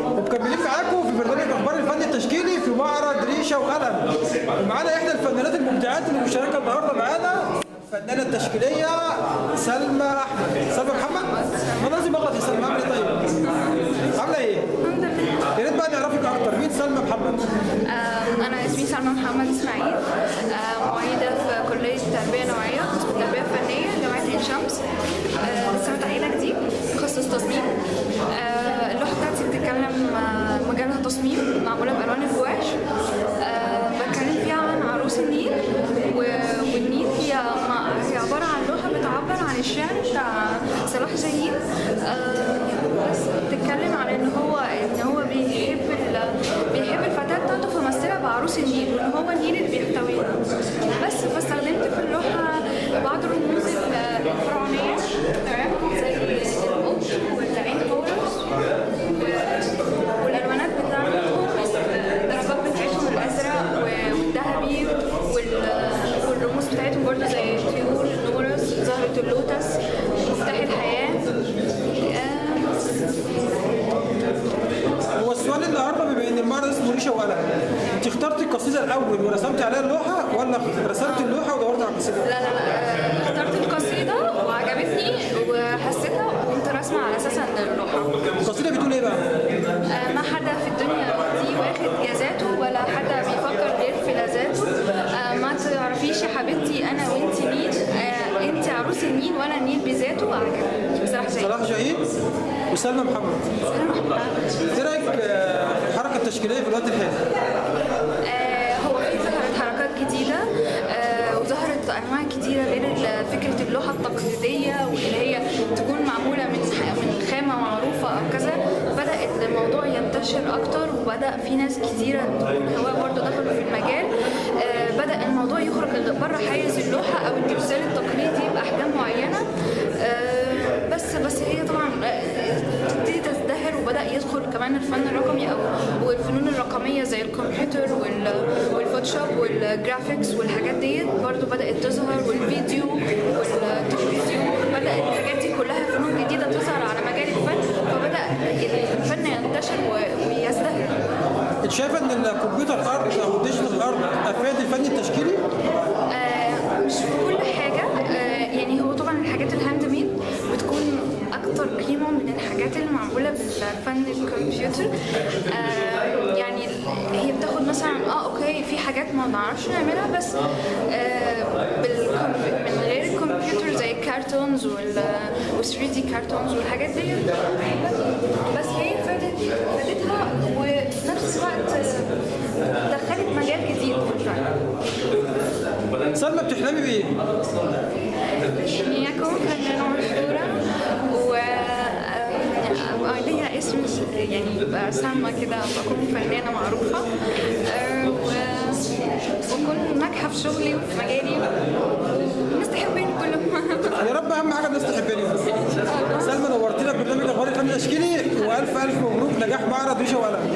ومكملين معاكم في برنامج اخبار الفن التشكيلي في معرض ريشه وقلم. ومعانا احدى الفنانات المبدعات اللي مشاركه النهارده معانا، الفنانه التشكيليه سلمى احمد. سلمى محمد؟ ما لازم اغلط يا سلمى. عامله ايه طيب؟ عامله ايه؟ الحمد لله. يا ريت بقى نعرفك اكتر، مين سلمى محمد؟ أنا اسمي سلمى محمد إسماعيل، معيدة في كلية تربية نوعية قسم التربية الفنية جامعة عين شمس. لسه متعينة جديد تخصص تصميم. اللوحة بتاعتي بتتكلم مجالها تصميم، معمولة بألوان الجواش. بتكلم فيها عن عروس النيل، والنيل هي عبارة عن لوحة بتعبر عن الشعر بتاع صلاح جاهين. بس بتتكلم عن ان هو بيحب الفتاة بتاعته فمثلها بعروس النيل، وان هو النيل اللي بيحتويها. بس فاستخدمت في اللوحة بعض الرموز الفرعونية، تمام، زي القط والعين هورس، والالوانات بتاعتهم، الدرجات بتاعتهم الازرق والذهبي، والرموز بتاعتهم برضه زي الطيور، النورس، زهرة اللوتس، مفتاح الحياة. هو السؤال النهارده بما ان المعرض اسمه ريشه وقلم، انت اخترتي القصيده الاول ورسمتي عليها اللوحه، ولا رسمتي اللوحه ودورتي على القصيده؟ لا، اخترت القصيدة وعجبتني وحسيتها وقمت راسمة على اساسها اللوحة. القصيده بتقول ايه بقى؟ ما حدا في الدنيا دي واخد جازاته، ولا حدا بيفكر غير في لذاته. ما تعرفيش يا حبيبتي انا وانتي مين، انتي عروس النيل وانا النيل بذاته. عجبني صلاح جاهين. صلاح جاهين وسلمى محمد. ايه رايك في الحركه التشكيليه في الوقت الحالي؟ هو في ظهرت حركات جديده، وظهرت انواع كتيره غير فكره اللوحه التقليديه واللي هي تكون معموله من خامه معروفه او كذا. بدا الموضوع ينتشر اكتر، وبدا في ناس كتيره هو برضه دخلوا في المجال. بدا الموضوع يخرج بره حيز اللوحه او التمثال التقليدي باحجام معينه. بس هي طبعا تبتدي تزدهر، وبدا يدخل كمان الفن الرقمي او والفنون الرقميه زي الكمبيوتر والفوتوشوب والجرافيكس والحاجات دي برضو بدات تظهر، والفيديو والتلفزيون. بدا الحاجات دي كلها فنون جديده تظهر على مجال الفن، فبدا الفن ينتشر ويزدهر. انت شايفه ان الكمبيوتر ارت او الديجيتال ارت افاد الفن التشكيلي؟ مش في كل حاجه. يعني هو طبعا الحاجات الهاند ميد بتكون اكتر قيمه من الحاجات اللي معموله بالفن الكمبيوتر. يعني هي بتاخد مثلا اوكي في حاجات ما نعرفش نعملها، بس من غير الكمبيوتر زي الكارتونز وال 3 دي كارتونز والحاجات دي. بس هي فادتها، وفي نفس الوقت دخلت مجال جديد في الفن. سلمى بتحلمي بايه؟ اني اكون فنانة مشهورة ليها اسم، يعني يبقى سامة كده، أكون فنانة معروفة، وأكون ناجحة في شغلي وفي مجالي، والناس تحبني كلهم. يا رب اهم حاجه الناس تحبني. سلمى نورتينا في برنامج اخبار الفن التشكيلي، والف الف مبروك نجاح معرض ريشه وقلم.